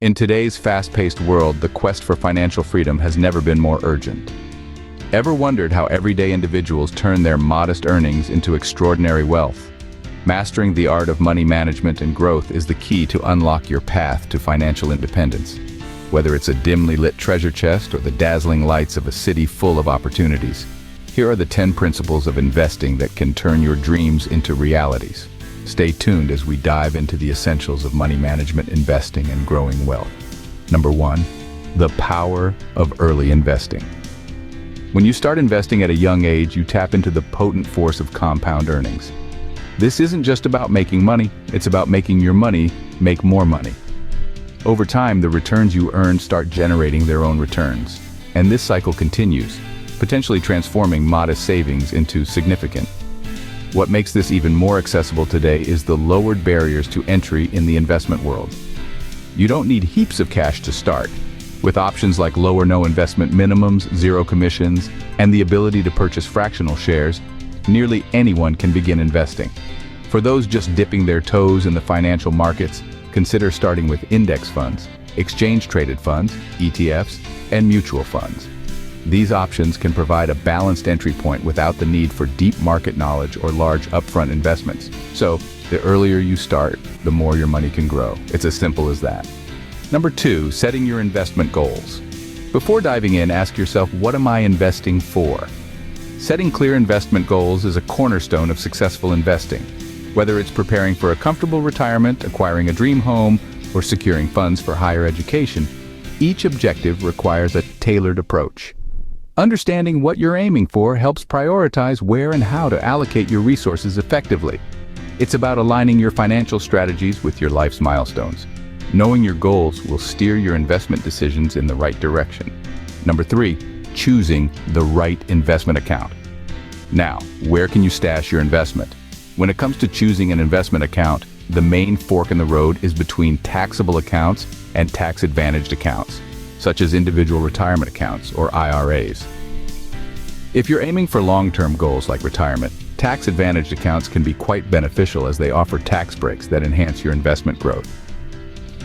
In today's fast-paced world, the quest for financial freedom has never been more urgent. Ever wondered how everyday individuals turn their modest earnings into extraordinary wealth? Mastering the art of money management and growth is the key to unlock your path to financial independence. Whether it's a dimly lit treasure chest or the dazzling lights of a city full of opportunities, here are the 10 principles of investing that can turn your dreams into realities. Stay tuned as we dive into the essentials of money management, investing, and growing wealth. Number 1, the power of early investing. When you start investing at a young age, you tap into the potent force of compound earnings. This isn't just about making money, it's about making your money make more money. Over time, the returns you earn start generating their own returns, and this cycle continues, potentially transforming modest savings into significant. What makes this even more accessible today is the lowered barriers to entry in the investment world. You don't need heaps of cash to start. With options like low or no investment minimums, zero commissions, and the ability to purchase fractional shares, nearly anyone can begin investing. For those just dipping their toes in the financial markets, consider starting with index funds, exchange-traded funds, ETFs, and mutual funds. These options can provide a balanced entry point without the need for deep market knowledge or large upfront investments. So, the earlier you start, the more your money can grow. It's as simple as that. Number 2, setting your investment goals. Before diving in, ask yourself, what am I investing for? Setting clear investment goals is a cornerstone of successful investing. Whether it's preparing for a comfortable retirement, acquiring a dream home, or securing funds for higher education, each objective requires a tailored approach. Understanding what you're aiming for helps prioritize where and how to allocate your resources effectively. It's about aligning your financial strategies with your life's milestones. Knowing your goals will steer your investment decisions in the right direction. Number 3, choosing the right investment account. Now, where can you stash your investment? When it comes to choosing an investment account, the main fork in the road is between taxable accounts and tax-advantaged accounts, such as individual retirement accounts or IRAs. If you're aiming for long-term goals like retirement, tax-advantaged accounts can be quite beneficial as they offer tax breaks that enhance your investment growth.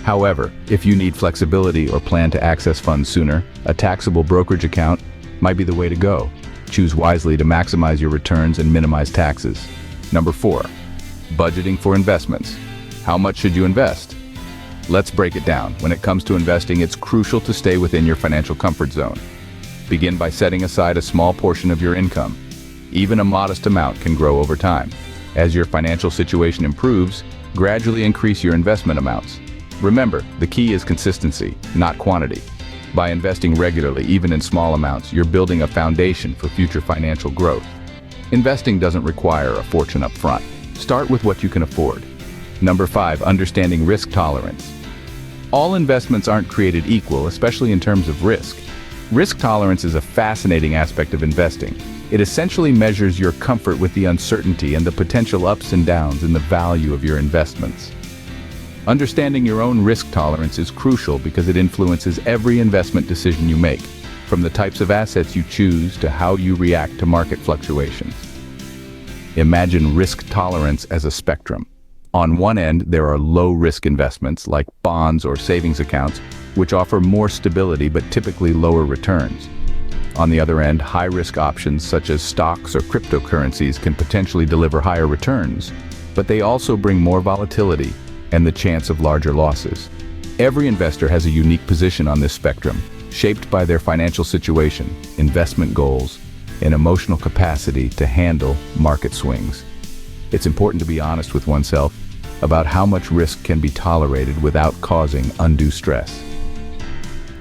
However, if you need flexibility or plan to access funds sooner, a taxable brokerage account might be the way to go. Choose wisely to maximize your returns and minimize taxes. Number 4, budgeting for investments. How much should you invest? Let's break it down. When it comes to investing, it's crucial to stay within your financial comfort zone. Begin by setting aside a small portion of your income. Even a modest amount can grow over time. As your financial situation improves, gradually increase your investment amounts. Remember, the key is consistency, not quantity. By investing regularly, even in small amounts, you're building a foundation for future financial growth. Investing doesn't require a fortune up front. Start with what you can afford. Number 5, understanding risk tolerance. All investments aren't created equal, especially in terms of risk. Risk tolerance is a fascinating aspect of investing. It essentially measures your comfort with the uncertainty and the potential ups and downs in the value of your investments. Understanding your own risk tolerance is crucial because it influences every investment decision you make, from the types of assets you choose to how you react to market fluctuations. Imagine risk tolerance as a spectrum. On one end, there are low-risk investments like bonds or savings accounts, which offer more stability but typically lower returns. On the other end, high-risk options such as stocks or cryptocurrencies can potentially deliver higher returns, but they also bring more volatility and the chance of larger losses. Every investor has a unique position on this spectrum, shaped by their financial situation, investment goals, and emotional capacity to handle market swings. It's important to be honest with oneself about how much risk can be tolerated without causing undue stress.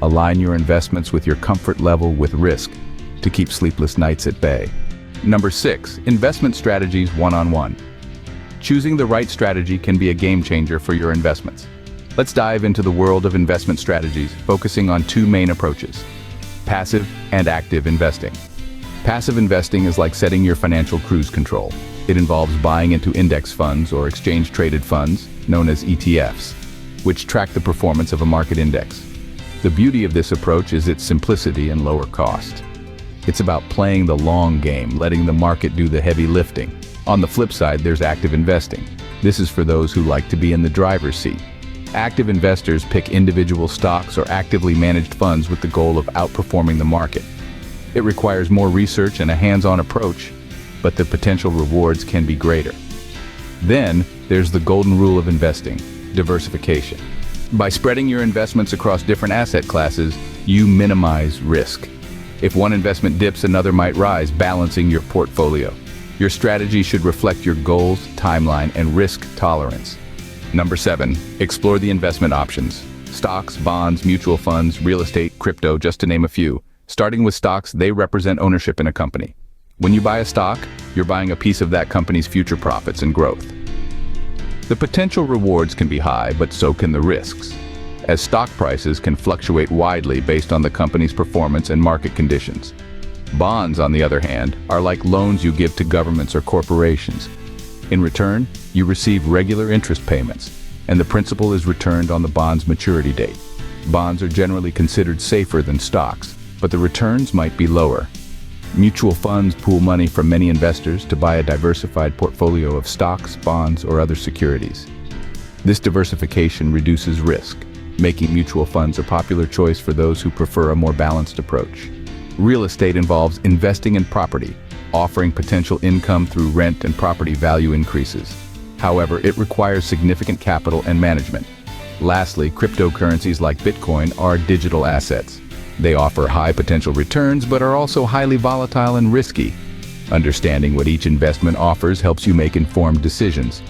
Align your investments with your comfort level with risk to keep sleepless nights at bay. Number 6, investment strategies one-on-one. Choosing the right strategy can be a game changer for your investments. Let's dive into the world of investment strategies, focusing on 2 main approaches: passive and active investing. Passive investing is like setting your financial cruise control. It involves buying into index funds or exchange-traded funds, known as ETFs, which track the performance of a market index. The beauty of this approach is its simplicity and lower cost. It's about playing the long game, letting the market do the heavy lifting. On the flip side, there's active investing. This is for those who like to be in the driver's seat. Active investors pick individual stocks or actively managed funds with the goal of outperforming the market. It requires more research and a hands-on approach, but the potential rewards can be greater. Then, there's the golden rule of investing: diversification. By spreading your investments across different asset classes, you minimize risk. If one investment dips, another might rise, balancing your portfolio. Your strategy should reflect your goals, timeline, and risk tolerance. Number 7, explore the investment options. Stocks, bonds, mutual funds, real estate, crypto, just to name a few. Starting with stocks, they represent ownership in a company. When you buy a stock, you're buying a piece of that company's future profits and growth. The potential rewards can be high, but so can the risks, as stock prices can fluctuate widely based on the company's performance and market conditions. Bonds, on the other hand, are like loans you give to governments or corporations. In return, you receive regular interest payments, and the principal is returned on the bond's maturity date. Bonds are generally considered safer than stocks, but the returns might be lower. Mutual funds pool money from many investors to buy a diversified portfolio of stocks, bonds, or other securities. This diversification reduces risk, making mutual funds a popular choice for those who prefer a more balanced approach. Real estate involves investing in property, offering potential income through rent and property value increases. However, it requires significant capital and management. Lastly, cryptocurrencies like Bitcoin are digital assets. They offer high potential returns, but are also highly volatile and risky. Understanding what each investment offers helps you make informed decisions.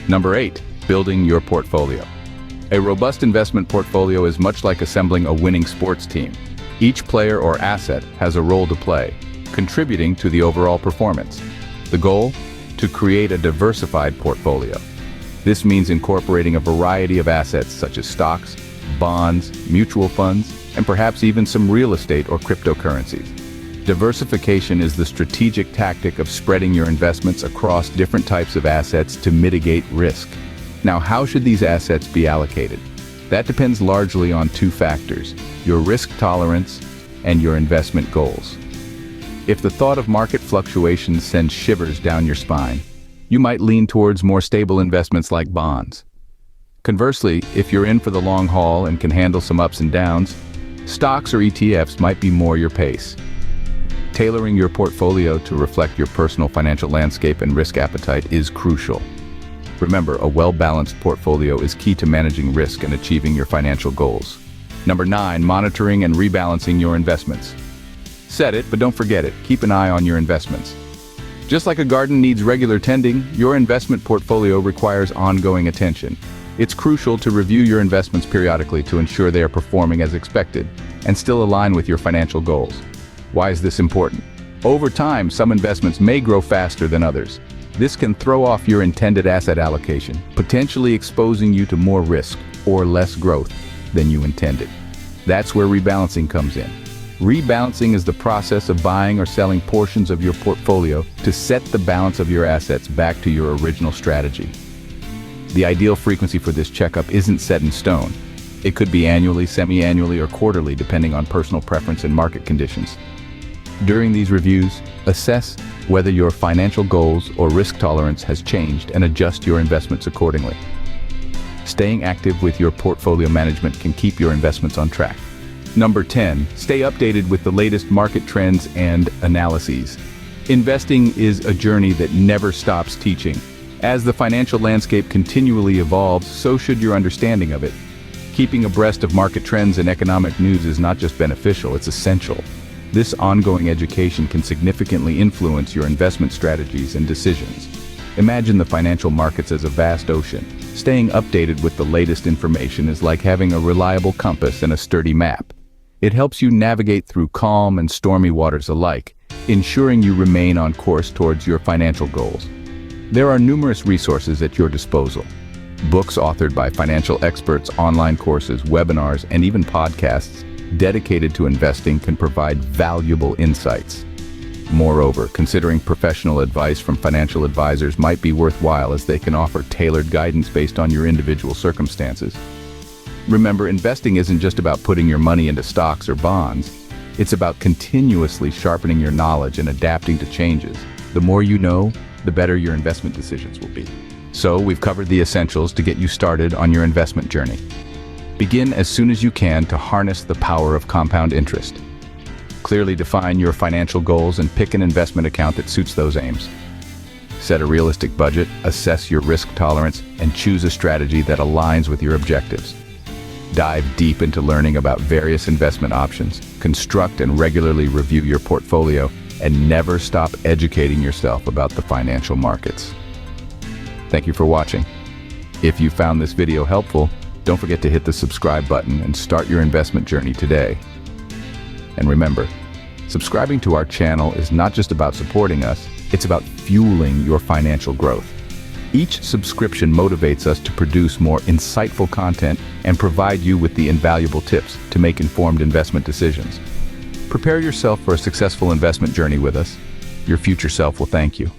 Number 8, building your portfolio. A robust investment portfolio is much like assembling a winning sports team. Each player or asset has a role to play, contributing to the overall performance. The goal? To create a diversified portfolio. This means incorporating a variety of assets such as stocks, bonds, mutual funds, and perhaps even some real estate or cryptocurrencies. Diversification is the strategic tactic of spreading your investments across different types of assets to mitigate risk. Now, how should these assets be allocated? That depends largely on 2 factors: your risk tolerance and your investment goals. If the thought of market fluctuations sends shivers down your spine, you might lean towards more stable investments like bonds. Conversely, if you're in for the long haul and can handle some ups and downs, stocks or ETFs might be more your pace. Tailoring your portfolio to reflect your personal financial landscape and risk appetite is crucial. Remember, a well-balanced portfolio is key to managing risk and achieving your financial goals. Number 9, monitoring and rebalancing your investments. Set it, but don't forget it. Keep an eye on your investments. Just like a garden needs regular tending, your investment portfolio requires ongoing attention. It's crucial to review your investments periodically to ensure they are performing as expected and still align with your financial goals. Why is this important? Over time, some investments may grow faster than others. This can throw off your intended asset allocation, potentially exposing you to more risk or less growth than you intended. That's where rebalancing comes in. Rebalancing is the process of buying or selling portions of your portfolio to set the balance of your assets back to your original strategy. The ideal frequency for this checkup isn't set in stone. It could be annually, semi-annually, or quarterly, depending on personal preference and market conditions. During these reviews, assess whether your financial goals or risk tolerance has changed and adjust your investments accordingly. Staying active with your portfolio management can keep your investments on track. Number 10, stay updated with the latest market trends and analyses. Investing is a journey that never stops teaching. As the financial landscape continually evolves, so should your understanding of it. Keeping abreast of market trends and economic news is not just beneficial, it's essential. This ongoing education can significantly influence your investment strategies and decisions. Imagine the financial markets as a vast ocean. Staying updated with the latest information is like having a reliable compass and a sturdy map. It helps you navigate through calm and stormy waters alike, ensuring you remain on course towards your financial goals. There are numerous resources at your disposal. Books authored by financial experts, online courses, webinars, and even podcasts dedicated to investing can provide valuable insights. Moreover, considering professional advice from financial advisors might be worthwhile, as they can offer tailored guidance based on your individual circumstances. Remember, investing isn't just about putting your money into stocks or bonds. It's about continuously sharpening your knowledge and adapting to changes. The more you know, the better your investment decisions will be. So we've covered the essentials to get you started on your investment journey. Begin as soon as you can to harness the power of compound interest. Clearly define your financial goals and pick an investment account that suits those aims. Set a realistic budget, assess your risk tolerance, and choose a strategy that aligns with your objectives. Dive deep into learning about various investment options, construct and regularly review your portfolio, and never stop educating yourself about the financial markets. Thank you for watching. If you found this video helpful, don't forget to hit the subscribe button and start your investment journey today. And remember, subscribing to our channel is not just about supporting us, it's about fueling your financial growth. Each subscription motivates us to produce more insightful content and provide you with the invaluable tips to make informed investment decisions. Prepare yourself for a successful investment journey with us. Your future self will thank you.